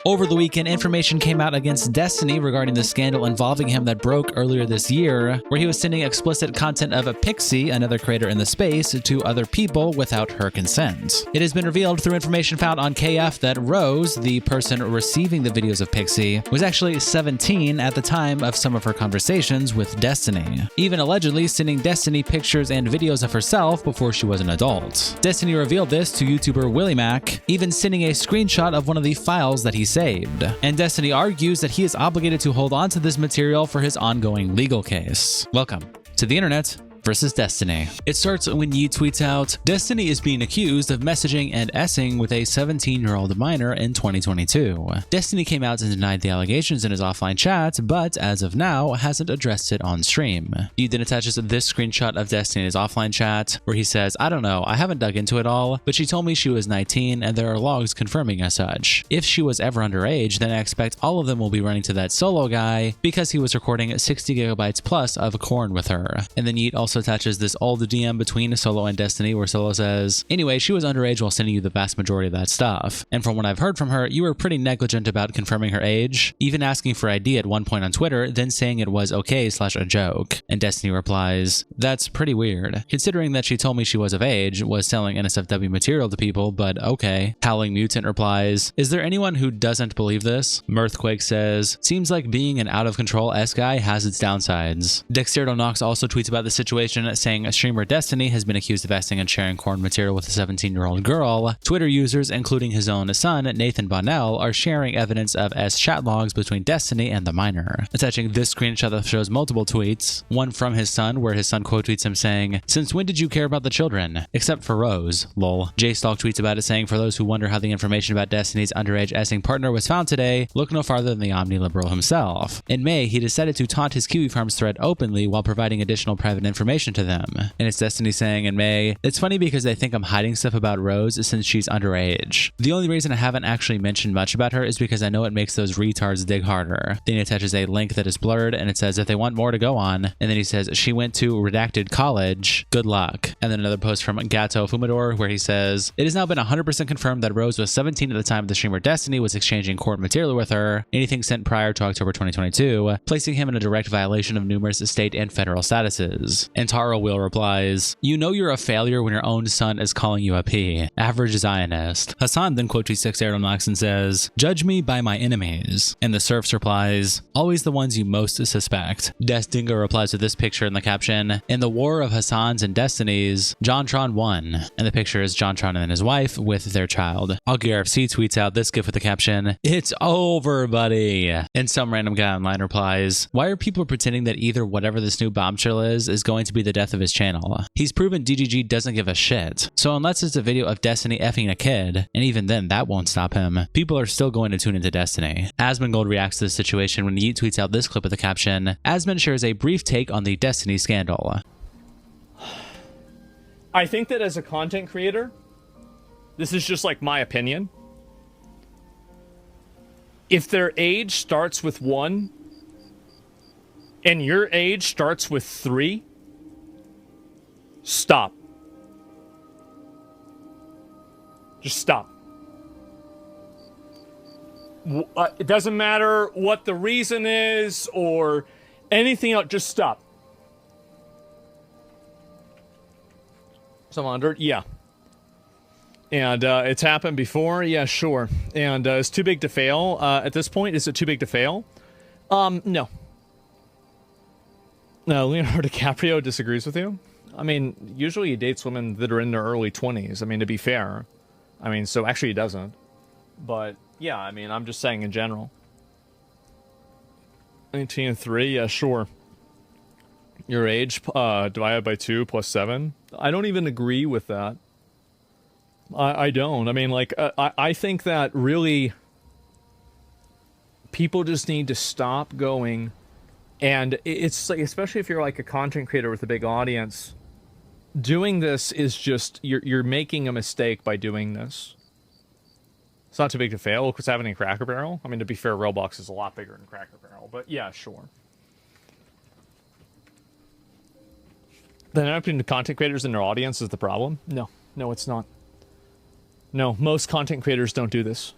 Over the weekend, information came out against Destiny regarding the scandal involving him that broke earlier this year, where he was sending explicit content of Pxie, another creator in the space, to other people without her consent. It has been revealed through information found on KF that Rose, the person receiving the videos of Pxie, was actually 17 at the time of some of her conversations with Destiny, even allegedly sending Destiny pictures and videos of herself before she was an adult. Destiny revealed this to YouTuber WillyMac, even sending a screenshot of one of the files that he saved. And Destiny argues that he is obligated to hold on to this material for his ongoing legal case. Welcome to the internet versus Destiny. It starts when Yeet tweets out, Destiny is being accused of messaging and essing with a 17-year-old minor in 2022. Destiny came out and denied the allegations in his offline chat, but as of now, hasn't addressed it on stream. Yeet then attaches this screenshot of Destiny in his offline chat, where he says, I don't know, I haven't dug into it all, but she told me she was 19 and there are logs confirming as such. If she was ever underage, then I expect all of them will be running to that Solo guy because he was recording 60 gigabytes plus of corn with her. And then Yeet also attaches this old DM between Solo and Destiny where Solo says, anyway, she was underage while sending you the vast majority of that stuff. And from what I've heard from her, you were pretty negligent about confirming her age, even asking for ID at one point on Twitter, then saying it was okay / a joke. And Destiny replies, that's pretty weird, considering that she told me she was of age, was selling NSFW material to people, but okay. Howling Mutant replies, is there anyone who doesn't believe this? Mirthquake says, seems like being an out of control S guy has its downsides. Dexterdo Nox also tweets about the situation, saying streamer Destiny has been accused of essing and sharing corn material with a 17-year-old girl. Twitter users, including his own son, Nathan Bonnell, are sharing evidence of S chat logs between Destiny and the minor, attaching this screenshot that shows multiple tweets, one from his son where his son quote tweets him saying, since when did you care about the children? Except for Rose, lol. J-Stalk tweets about it saying, for those who wonder how the information about Destiny's underage essing partner was found today, look no farther than the omniliberal himself. In May, he decided to taunt his Kiwi Farms thread openly while providing additional private information to them. And it's Destiny saying in May, it's funny because they think I'm hiding stuff about Rose since she's underage. The only reason I haven't actually mentioned much about her is because I know it makes those retards dig harder. Then he attaches a link that is blurred and it says if they want more to go on, and then he says she went to redacted college, good luck. And then another post from Gato Fumador where he says, it has now been 100% confirmed that Rose was 17 at the time the streamer Destiny was exchanging court material with her, anything sent prior to October 2022, placing him in a direct violation of numerous state and federal statuses. And Taro Will replies, you know you're a failure when your own son is calling you a P. Average Zionist. Hassan then quotes Dexterdo Nox and says, judge me by my enemies. And the Serfs replies, always the ones you most suspect. Destingo replies with this picture in the caption, in the war of Hassan's and Destiny's, JonTron won. And the picture is JonTron and his wife with their child. AugierFC tweets out this gif with the caption, it's over, buddy. And some random guy online replies, why are people pretending that either whatever this new bombshell is going to be the death of his channel? He's proven DGG doesn't give a shit. So unless it's a video of Destiny effing a kid, and even then that won't stop him, people are still going to tune into Destiny. Asmongold reacts to this situation when Yeet tweets out this clip with the caption, Asmon shares a brief take on the Destiny scandal. I think that as a content creator, this is just like my opinion. If their age starts with 1 and your age starts with 3, stop. Just stop. It doesn't matter what the reason is or anything else, just stop. 700, yeah. And it's happened before, yeah, sure. And it's too big to fail. At this point, is it too big to fail? No. No, Leonardo DiCaprio disagrees with you. I mean, usually he dates women that are in their early 20s. I mean, to be fair. I mean, so actually he doesn't. But, yeah, I mean, I'm just saying in general. 19 and 3, yeah, sure. Your age divided by 2 plus 7. I don't even agree with that. I don't. I mean, like, I think that really people just need to stop going. And it's like, especially if you're like a content creator with a big audience, doing this is just, you're making a mistake by doing this. It's not too big to fail. Look what's happening in Cracker Barrel. I mean, to be fair, Roblox is a lot bigger than Cracker Barrel, but yeah, sure. Then opening the content creators and their audience is the problem? No, it's not. No, most content creators don't do this.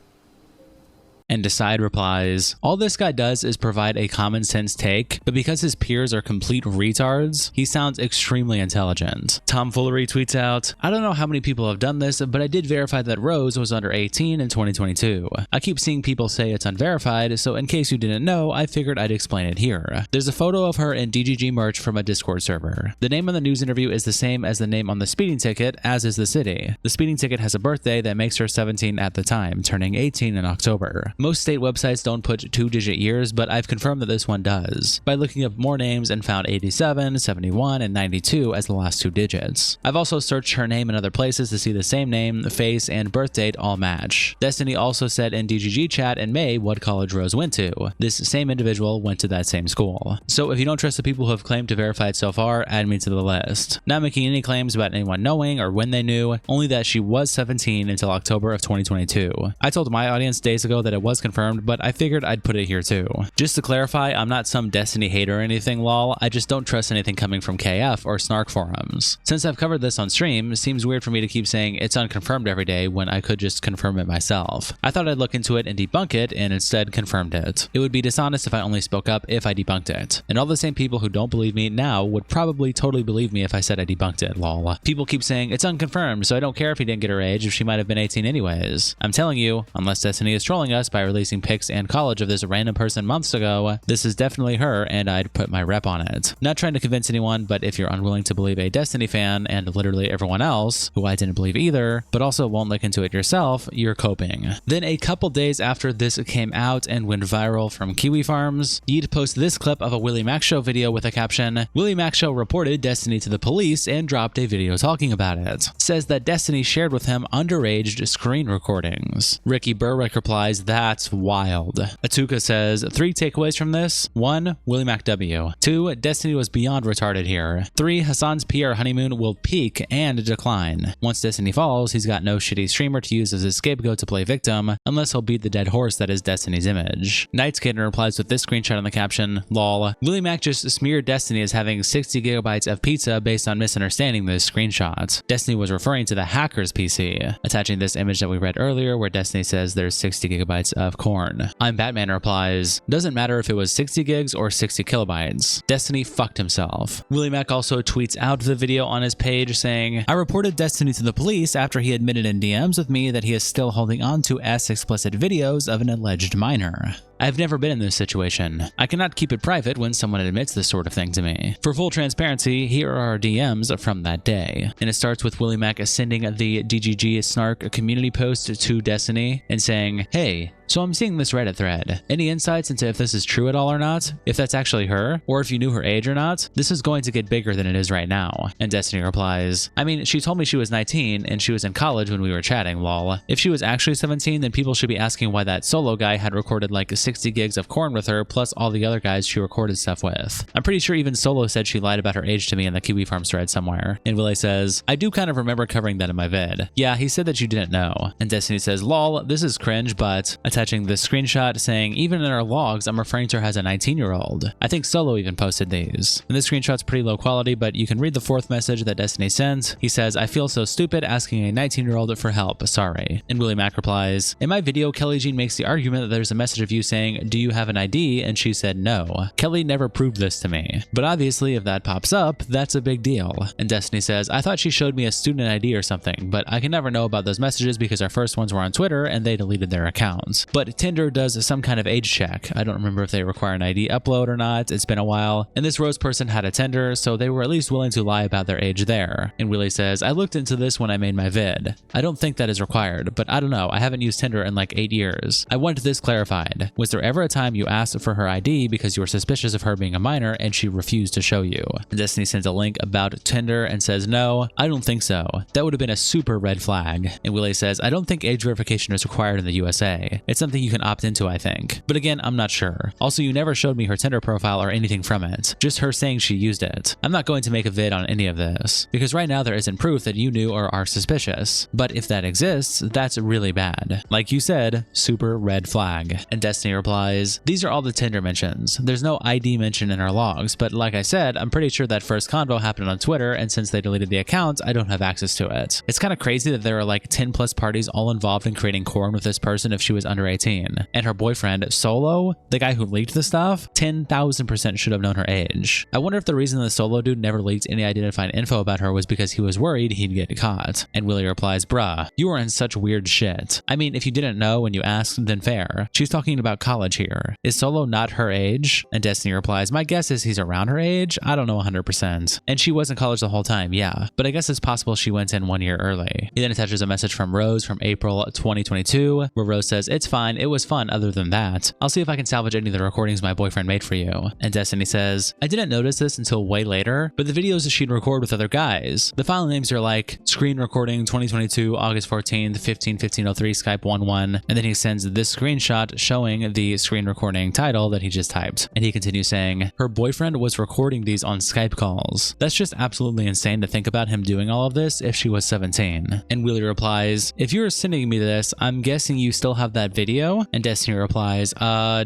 And Decide replies, all this guy does is provide a common sense take, but because his peers are complete retards, he sounds extremely intelligent. Tomfoolery tweets out, I don't know how many people have done this, but I did verify that Rose was under 18 in 2022. I keep seeing people say it's unverified, so in case you didn't know, I figured I'd explain it here. There's a photo of her in DGG merch from a Discord server. The name on the news interview is the same as the name on the speeding ticket, as is the city. The speeding ticket has a birthday that makes her 17 at the time, turning 18 in October. Most state websites don't put 2-digit years, but I've confirmed that this one does, by looking up more names and found 87, 71, and 92 as the last 2 digits. I've also searched her name in other places to see the same name, face, and birth date all match. Destiny also said in DGG chat in May what college Rose went to. This same individual went to that same school. So if you don't trust the people who have claimed to verify it so far, add me to the list. Not making any claims about anyone knowing or when they knew, only that she was 17 until October of 2022. I told my audience days ago that it was confirmed, but I figured I'd put it here too. Just to clarify, I'm not some Destiny hater or anything lol, I just don't trust anything coming from KF or Snark forums. Since I've covered this on stream, it seems weird for me to keep saying it's unconfirmed every day when I could just confirm it myself. I thought I'd look into it and debunk it, and instead confirmed it. It would be dishonest if I only spoke up if I debunked it. And all the same people who don't believe me now would probably totally believe me if I said I debunked it, lol. People keep saying it's unconfirmed, so I don't care if he didn't get her age if she might have been 18 anyways. I'm telling you, unless Destiny is trolling us by releasing pics and college of this random person months ago, this is definitely her and I'd put my rep on it. Not trying to convince anyone, but if you're unwilling to believe a Destiny fan and literally everyone else, who I didn't believe either, but also won't look into it yourself, you're coping. Then a couple days after this came out and went viral from Kiwi Farms, Yeet posted this clip of a WillyMac Show video with a caption, WillyMac Show reported Destiny to the police and dropped a video talking about it. Says that Destiny shared with him underage screen recordings. Ricky Burwick replies, that's wild. Atuka says, 3 takeaways from this. 1. WillyMac W. 2. Destiny was beyond retarded here. 3. Hassan's PR honeymoon will peak and decline. Once Destiny falls, he's got no shitty streamer to use as a scapegoat to play victim, unless he'll beat the dead horse that is Destiny's image. Nightskater replies with this screenshot on the caption, lol, WillyMac just smeared Destiny as having 60 gigabytes of pizza based on misunderstanding this screenshot. Destiny was referring to the hacker's PC, attaching this image that we read earlier where Destiny says there's 60 gigabytes of corn. I'm Batman replies, doesn't matter if it was 60 gigs or 60 kilobytes. Destiny fucked himself. WillyMac also tweets out the video on his page saying, I reported Destiny to the police after he admitted in DMs with me that he is still holding on to explicit videos of an alleged minor. I've never been in this situation. I cannot keep it private when someone admits this sort of thing to me. For full transparency, here are our DMs from that day. And it starts with WillyMac sending the DGG Snark community post to Destiny and saying, hey, so I'm seeing this Reddit thread. Any insights into if this is true at all or not? If that's actually her? Or if you knew her age or not? This is going to get bigger than it is right now. And Destiny replies, I mean, she told me she was 19 and she was in college when we were chatting, lol. If she was actually 17, then people should be asking why that solo guy had recorded like 60 gigs of corn with her plus all the other guys she recorded stuff with. I'm pretty sure even Solo said she lied about her age to me in the Kiwi Farms thread somewhere. And Willie says, I do kind of remember covering that in my vid. Yeah, he said that you didn't know. And Destiny says, lol, this is cringe, but attaching this screenshot saying, even in our logs, I'm referring to her as a 19-year-old. I think Solo even posted these. And this screenshot's pretty low quality, but you can read the 4th message that Destiny sent. He says, I feel so stupid asking a 19-year-old for help, sorry. And WillyMac replies, in my video, Kelly Jean makes the argument that there's a message of you saying, do you have an ID? And she said no. Kelly never proved this to me. But obviously if that pops up, that's a big deal. And Destiny says, I thought she showed me a student ID or something, but I can never know about those messages because our first ones were on Twitter and they deleted their accounts. But Tinder does some kind of age check. I don't remember if they require an ID upload or not. It's been a while. And this Rose person had a Tinder, so they were at least willing to lie about their age there. And Willie says, I looked into this when I made my vid. I don't think that is required, but I don't know. I haven't used Tinder in like 8 years. I want this clarified. Was there ever a time you asked for her ID because you were suspicious of her being a minor and she refused to show you? And Destiny sends a link about Tinder and says, no, I don't think so. That would have been a super red flag. And Willie says, I don't think age verification is required in the USA. It's something you can opt into, I think. But again, I'm not sure. Also, you never showed me her Tinder profile or anything from it. Just her saying she used it. I'm not going to make a vid on any of this, because right now there isn't proof that you knew or are suspicious. But if that exists, that's really bad. Like you said, super red flag. And Destiny replies, "These are all the Tinder mentions. There's no ID mention in our logs, but like I said, I'm pretty sure that first convo happened on Twitter, and since they deleted the account, I don't have access to it." It's kind of crazy that there are like 10 plus parties all involved in creating corn with this person if she was under 18. And her boyfriend, Solo, the guy who leaked the stuff, 10,000% should have known her age. I wonder if the reason the Solo dude never leaked any identifying info about her was because he was worried he'd get caught. And Willy replies, "Bruh, you are in such weird shit. I mean, if you didn't know when you asked, then fair. She's talking about college here. Is Solo not her age?" And Destiny replies, "My guess is he's around her age. I don't know 100%. And she was in college the whole time, yeah. But I guess it's possible she went in 1 year early." He then attaches a message from Rose from April 2022, where Rose says, "It's fine. It was fun other than that. I'll see if I can salvage any of the recordings my boyfriend made for you." And Destiny says, "I didn't notice this until way later, but the videos she'd record with other guys. The file names are like screen recording 2022, August 14th, 15/15/03, Skype 11, and then he sends this screenshot showing the screen recording title that he just typed. And he continues saying, "Her boyfriend was recording these on Skype calls. That's just absolutely insane to think about him doing all of this if she was 17. And Willy replies, "If you're sending me this, I'm guessing you still have that video?" And Destiny replies,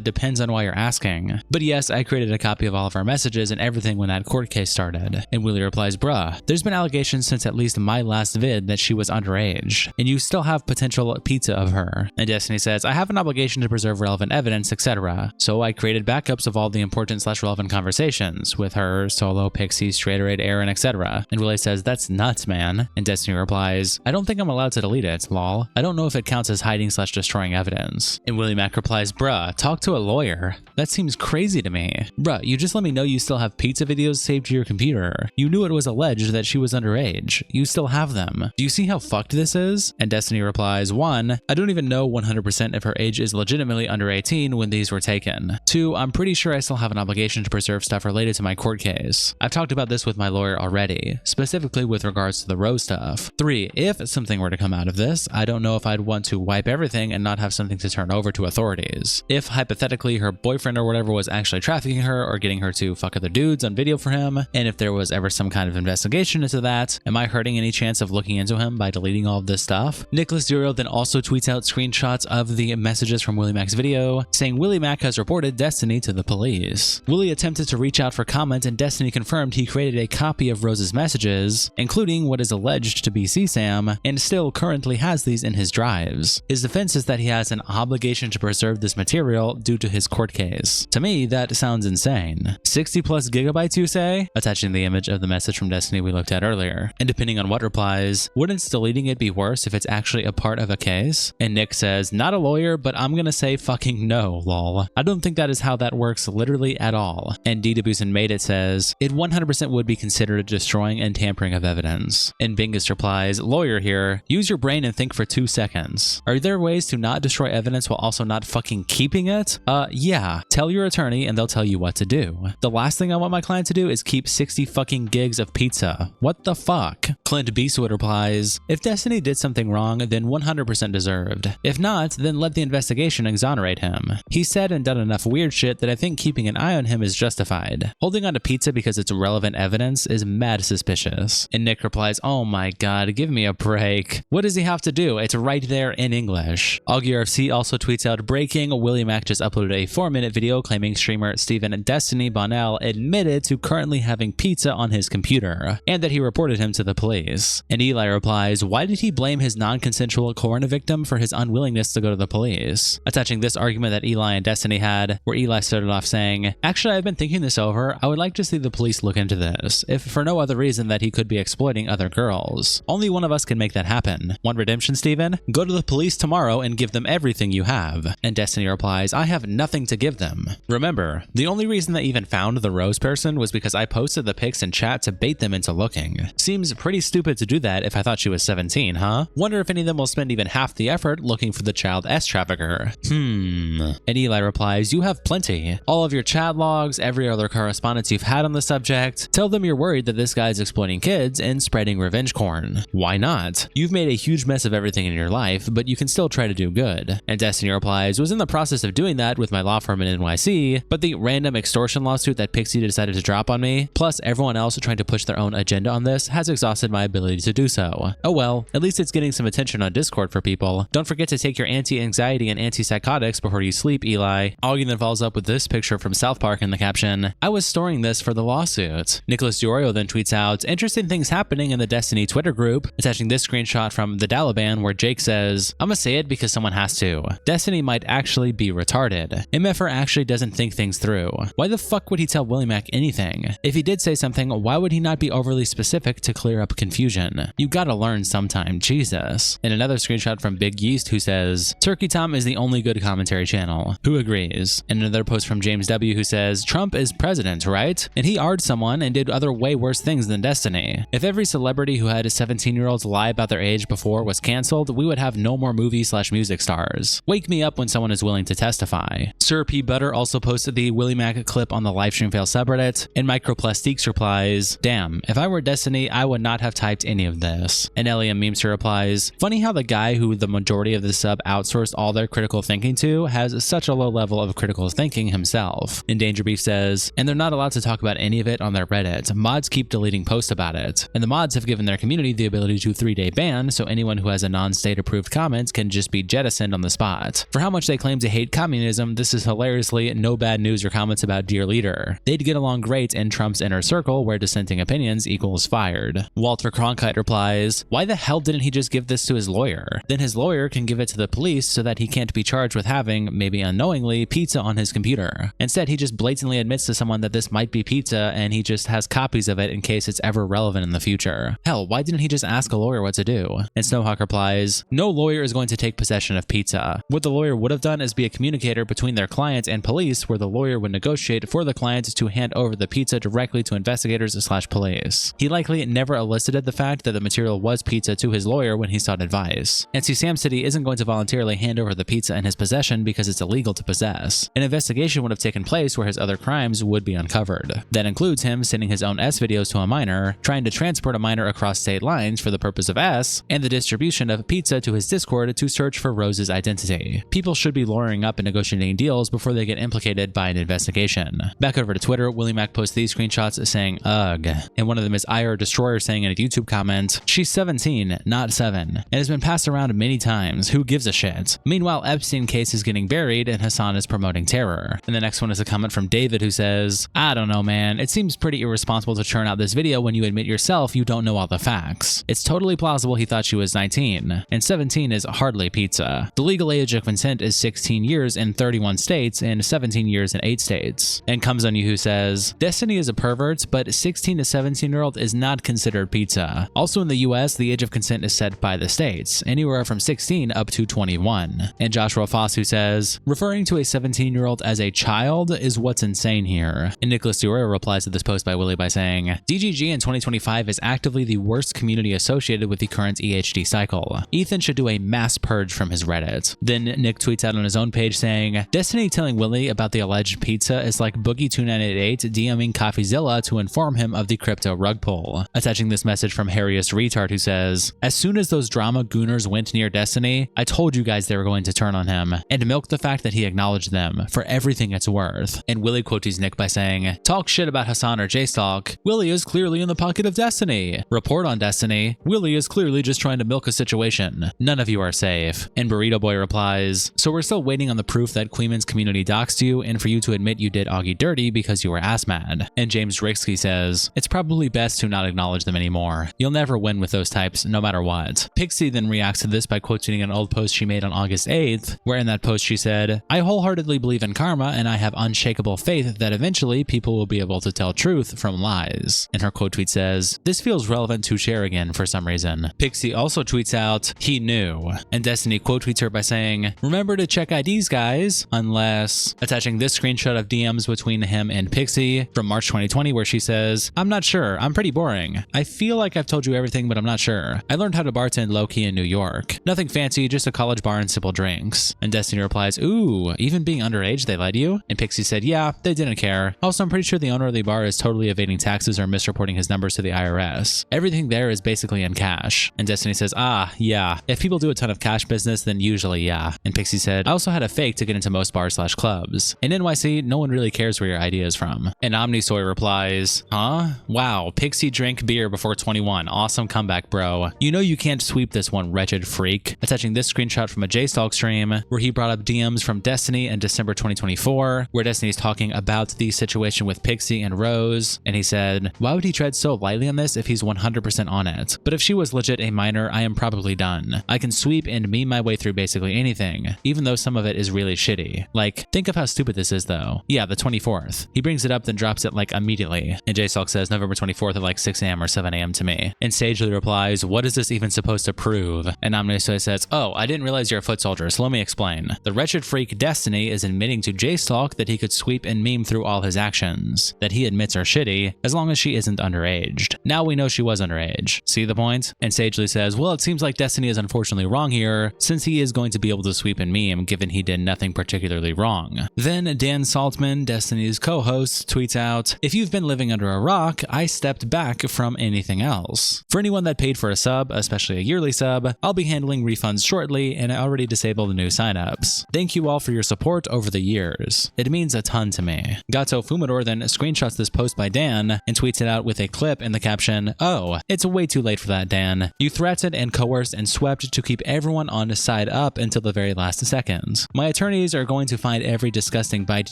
Depends on why you're asking. But yes, I created a copy of all of our messages and everything when that court case started." And Willy replies, "Bruh, there's been allegations since at least my last vid that she was underage, and you still have potential pizza of her." And Destiny says, "I have an obligation to preserve relevant evidence, etc. So I created backups of all the important/relevant conversations with her, Solo, Pxie, Straighteraid, Aaron, etc." And Willy says, "That's nuts, man." And Destiny replies, "I don't think I'm allowed to delete it, lol. I don't know if it counts as hiding/destroying evidence." And WillyMac replies, "Bruh, talk to a lawyer. That seems crazy to me. Bruh, you just let me know you still have pizza videos saved to your computer. You knew it was alleged that she was underage. You still have them. Do you see how fucked this is?" And Destiny replies, "1, I don't even know 100% if her age is legitimately under 18 when these were taken. 2, I'm pretty sure I still have an obligation to preserve stuff related to my court case. I've talked about this with my lawyer already, specifically with regards to the Rose stuff. 3, if something were to come out of this, I don't know if I'd want to wipe everything and not have something to turn over to authorities. If hypothetically her boyfriend or whatever was actually trafficking her or getting her to fuck other dudes on video for him, and if there was ever some kind of investigation into that, am I hurting any chance of looking into him by deleting all of this stuff?" Nicholas DeOrio then also tweets out screenshots of the messages from WillyMac's video, saying WillyMac has reported Destiny to the police. Willy attempted to reach out for comment, and Destiny confirmed he created a copy of Rose's messages, including what is alleged to be CSAM, and still currently has these in his drives. His defense is that he has an obligation to preserve this material due to his court case. To me, that sounds insane. 60 plus gigabytes, you say? Attaching the image of the message from Destiny we looked at earlier. And depending on what replies, wouldn't deleting it be worse if it's actually a part of a case? And Nick says, "Not a lawyer, but I'm gonna say fucking no, lol. I don't think that is how that works literally at all." And DW's Made It says, "It 100% would be considered destroying and tampering of evidence." And Bingus replies, "Lawyer here, use your brain and think for 2 seconds. Are there ways to not destroy evidence while also not fucking keeping it? Yeah. Tell your attorney and they'll tell you what to do. The last thing I want my client to do is keep 60 fucking gigs of pizza. What the fuck?" Clint Beastwood replies, "If Destiny did something wrong, then 100% deserved. If not, then let the investigation exonerate him. He said and done enough weird shit that I think keeping an eye on him is justified. Holding on to pizza because it's relevant evidence is mad suspicious." And Nick replies, "Oh my god, give me a break. What does he have to do? It's right there in English." AugierFC also tweets out, "Breaking, WillyMac just uploaded a 4-minute video claiming streamer Steven Destiny Bonnell admitted to currently having pizza on his computer, and that he reported him to the police." And Eli replies, "Why did he blame his non-consensual corona victim for his unwillingness to go to the police?" Attaching this argument that Eli and Destiny had, where Eli started off saying, "Actually, I've been thinking this over. I would like to see the police look into this, if for no other reason that he could be exploiting other girls. Only one of us can make that happen. Want redemption, Steven? Go to the police tomorrow and give them everything you have." And Destiny replies, "I have nothing to give them. Remember, the only reason they even found the Rose person was because I posted the pics in chat to bait them into looking. Seems pretty stupid to do that if I thought she was 17, huh? Wonder if any of them will spend even half the effort looking for the child S-trafficker. And Eli replies, "You have plenty. All of your chat logs, every other correspondence you've had on the subject. Tell them you're worried that this guy's exploiting kids and spreading revenge corn. Why not? You've made a huge mess of everything in your life, but you can still try to do good." And Destiny replies, "Was in the process of doing that with my law firm in NYC, but the random extortion lawsuit that Pxie decided to drop on me, plus everyone else trying to push their own agenda on this, has exhausted my ability to do so. Oh well, at least it's getting some attention on Discord for people. Don't forget to take your anti-anxiety and antipsychotics before before you sleep, Eli. Augie then follows up with this picture from South Park in the caption, I was storing this for the lawsuit. Nicholas DeOrio then tweets out, interesting things happening in the Destiny Twitter group, attaching this screenshot from the Dalaban where Jake says, I'm gonna say it because someone has to. Destiny might actually be retarded. MFR actually doesn't think things through. Why the fuck would he tell WillyMac anything? If he did say something, why would he not be overly specific to clear up confusion? You gotta learn sometime, Jesus. And another screenshot from Big Yeast who says, Turkey Tom is the only good commentary channel. Who agrees? And another post from James W who says, Trump is president, right? And he AR'd someone and did other way worse things than Destiny. If every celebrity who had 17-year-olds lie about their age before was canceled, we would have no more movie/music stars. Wake me up when someone is willing to testify. Sir P. Butter also posted the WillyMac clip on the Livestream Fail subreddit, and Microplastiques replies, damn, if I were Destiny, I would not have typed any of this. And Eliam Memester replies, funny how the guy who the majority of the sub outsourced all their critical thinking to has such a low level of critical thinking himself. And Danger Beef says, and they're not allowed to talk about any of it on their Reddit. Mods keep deleting posts about it. And the mods have given their community the ability to 3-day ban, so anyone who has a non-state approved comment can just be jettisoned on the spot. For how much they claim to hate communism, this is hilariously no bad news or comments about dear leader. They'd get along great in Trump's inner circle where dissenting opinions equals fired. Walter Cronkite replies, why the hell didn't he just give this to his lawyer? Then his lawyer can give it to the police so that he can't be charged with having, maybe unknowingly, pizza on his computer. Instead, he just blatantly admits to someone that this might be pizza and he just has copies of it in case it's ever relevant in the future. Hell, why didn't he just ask a lawyer what to do? And Snowhawk replies, no lawyer is going to take possession of pizza. What the lawyer would have done is be a communicator between their client and police, where the lawyer would negotiate for the client to hand over the pizza directly to investigators/police. He likely never elicited the fact that the material was pizza to his lawyer when he sought advice. And see, Sam City isn't going to voluntarily hand over the pizza in his possession because it's illegal to possess. An investigation would have taken place where his other crimes would be uncovered. That includes him sending his own S videos to a minor, trying to transport a minor across state lines for the purpose of S, and the distribution of pizza to his Discord to search for Rose's identity. People should be lawyering up and negotiating deals before they get implicated by an investigation. Back over to Twitter, WillyMac posts these screenshots saying, ugh. And one of them is IR Destroyer saying in a YouTube comment, she's 17, not 7, and has been passed around many times. Who gives a shit? Meanwhile, Epstein case is getting buried and Hassan is promoting terror. And the next one is a comment from David who says, I don't know, man. It seems pretty irresponsible to churn out this video when you admit yourself you don't know all the facts. It's totally plausible he thought she was 19, and 17 is hardly pizza. The legal age of consent is 16 years in 31 states and 17 years in 8 states. And Comes On You who says, Destiny is a pervert, but 16 to 17-year-old is not considered pizza. Also in the US, the age of consent is set by the states, anywhere from 16 up to 21. And Joshua Foss who says, referring to a 17-year-old as a child is what's insane here. And Nicholas DeOrio replies to this post by Willy by saying, DGG in 2025 is actively the worst community associated with the current EHD cycle. Ethan should do a mass purge from his Reddit. Then Nick tweets out on his own page saying, Destiny telling Willy about the alleged pizza is like Boogie2988 DMing CoffeeZilla to inform him of the crypto rug pull. Attaching this message from Harriest Retard who says, as soon as those drama gooners went near Destiny, I told you guys they were going to turn on him, and milk the fact that he acknowledged them for everything it's worth. And Willy quotes Nick by saying, talk shit about Hassan or J-Stalk, Willy is clearly in the pocket of Destiny. Report on Destiny, Willy is clearly just trying to milk a situation. None of you are safe. And Burrito Boy replies, so we're still waiting on the proof that Queeman's community doxed you and for you to admit you did Augie dirty because you were ass mad. And James Rixky says, it's probably best to not acknowledge them anymore. You'll never win with those types no matter what. Pxie then reacts to this by quoting an old post she made on August 8th, where in that post she said, I wholeheartedly believe in karma and I have unshakable faith that eventually people will be able to tell truth from lies. And her quote tweet says, this feels relevant to share again for some reason. Pxie also tweets out, he knew. And Destiny quote tweets her by saying, remember to check IDs guys, unless, attaching this screenshot of DMs between him and Pxie from March 2020 where she says, I'm not sure, I'm pretty boring. I feel like I've told you everything but I'm not sure. I learned how to bartend low-key in New York. Nothing fancy, just a college bar and simple drinks. And Destiny replies, ooh, even being underage they lied to you? And Pxie said, yeah, they didn't care. Also, I'm pretty sure the owner of the bar is totally evading taxes or misreporting his numbers to the IRS. Everything there is basically in cash. And Destiny says, ah, yeah. If people do a ton of cash business, then usually yeah. And Pxie said, I also had a fake to get into most bars/clubs. In NYC, no one really cares where your ID is from. And Omnisoy replies, huh? Wow, Pxie drank beer before 21. Awesome comeback, bro. You know you can't sweep this one, wretched freak. Attaching this screenshot from a J-Stalk stream where he brought up up DMs from Destiny in December 2024, where Destiny's talking about the situation with Pxie and Rose, and he said, "Why would he tread so lightly on this if he's 100% on it? But if she was legit a minor, I am probably done. I can sweep and meme my way through basically anything, even though some of it is really shitty. Like, think of how stupid this is though. Yeah, the 24th. He brings it up, then drops it like immediately." And JStalk says November 24th at like 6 a.m. or 7 a.m. to me. And Sagely replies, "What is this even supposed to prove?" And Omnisoy says, "Oh, I didn't realize you're a foot soldier, so let me explain. The wretched freak Destiny is admitting to JStalk that he could sweep and meme through all his actions, that he admits are shitty, as long as she isn't underaged. Now we know she was underage. See the point?" And Sagely says, "Well, it seems like Destiny is unfortunately wrong here, since he is going to be able to sweep and meme given he did nothing particularly wrong." Then Dan Saltman, Destiny's co-host, tweets out, "If you've been living under a rock, I stepped back from anything else. For anyone that paid for a sub, especially a yearly sub, I'll be handling refunds shortly, and I already disabled the new signups. Thank you all for your support over the years. It means a ton to me." Gato Fumador then screenshots this post by Dan and tweets it out with a clip in the caption, "Oh, it's way too late for that, Dan. You threatened and coerced and swept to keep everyone on the side up until the very last second. My attorneys are going to find every disgusting bite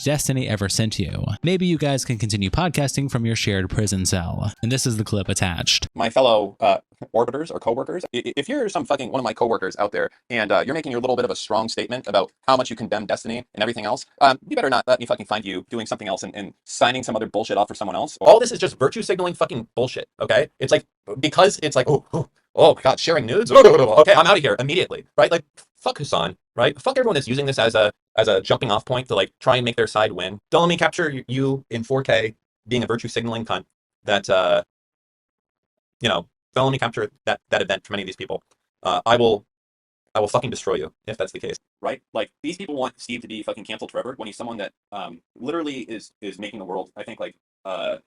Destiny ever sent you. Maybe you guys can continue podcasting from your shared prison cell." And this is the clip attached. My fellow orbiters or coworkers, if you're some fucking one of my coworkers out there and you're making your little bit of a strong statement about how much you condemn Destiny and everything else, you better not let me fucking find you doing something else and signing some other bullshit off for someone else. All this is just virtue signaling fucking bullshit, okay? It's like, because it's like, oh my God, sharing nudes? Okay, I'm out of here immediately, right? Like, fuck Hassan, right? Fuck everyone that's using this as a jumping off point to like try and make their side win. Don't let me capture you in 4K being a virtue signaling cunt that, don't let me capture that event from any of these people. I will fucking destroy you if that's the case, right? Like, these people want Steve to be fucking canceled forever when he's someone that literally is making the world, I think, like a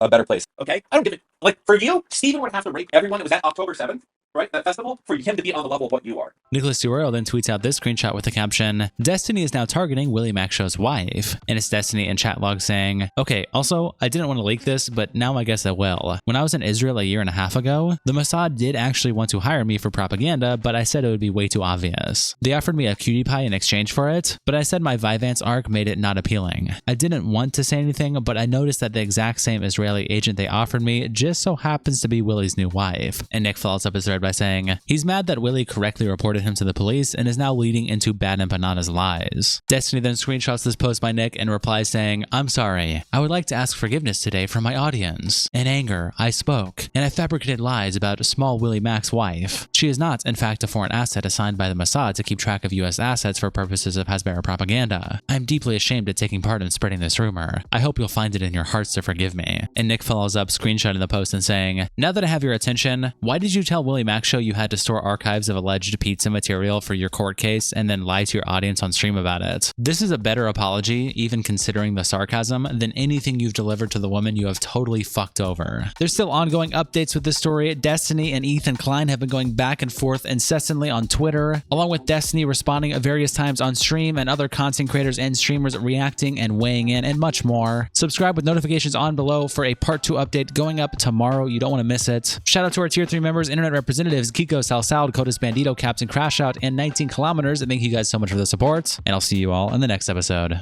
better place. Okay, I don't give it. Like, for you, Steven would have to rape everyone. It was at October 7th, right? That festival, for him to be on the level of what you are. Nicholas DeOrio then tweets out this screenshot with the caption, "Destiny is now targeting WillyMac Show's wife." And it's Destiny in chat log saying, "Okay, also, I didn't want to leak this, but now I guess I will. When I was in Israel a year and a half ago, the Mossad did actually want to hire me for propaganda, but I said it would be way too obvious. They offered me a cutie pie in exchange for it, but I said my Vyvanse arc made it not appealing. I didn't want to say anything, but I noticed that the exact same Israeli agent they offered me just so happens to be Willy's new wife." And Nick follows up his thread by saying, "He's mad that Willy correctly reported him to the police and is now leading into Bad and Banana's lies." Destiny then screenshots this post by Nick and replies saying, "I'm sorry. I would like to ask forgiveness today from my audience. In anger, I spoke, and I fabricated lies about small WillyMac's wife. She is not, in fact, a foreign asset assigned by the Mossad to keep track of U.S. assets for purposes of Hasbara propaganda. I'm deeply ashamed at taking part in spreading this rumor. I hope you'll find it in your hearts to forgive me." And Nick follows up screenshotting the post and saying, "Now that I have your attention, why did you tell WillyMac Show you had to store archives of alleged pizza material for your court case and then lie to your audience on stream about it? This is a better apology, even considering the sarcasm, than anything you've delivered to the woman you have totally fucked over." There's still ongoing updates with this story. Destiny and Ethan Klein have been going back and forth incessantly on Twitter, along with Destiny responding at various times on stream and other content creators and streamers reacting and weighing in and much more. Subscribe with notifications on below for a part 2 update going up tomorrow. You don't want to miss it. Shout out to our tier 3 members, internet representatives, Kiko, Salsal, Codus Bandito, Captain Crashout, and 19 Kilometers. And thank you guys so much for the support, and I'll see you all in the next episode.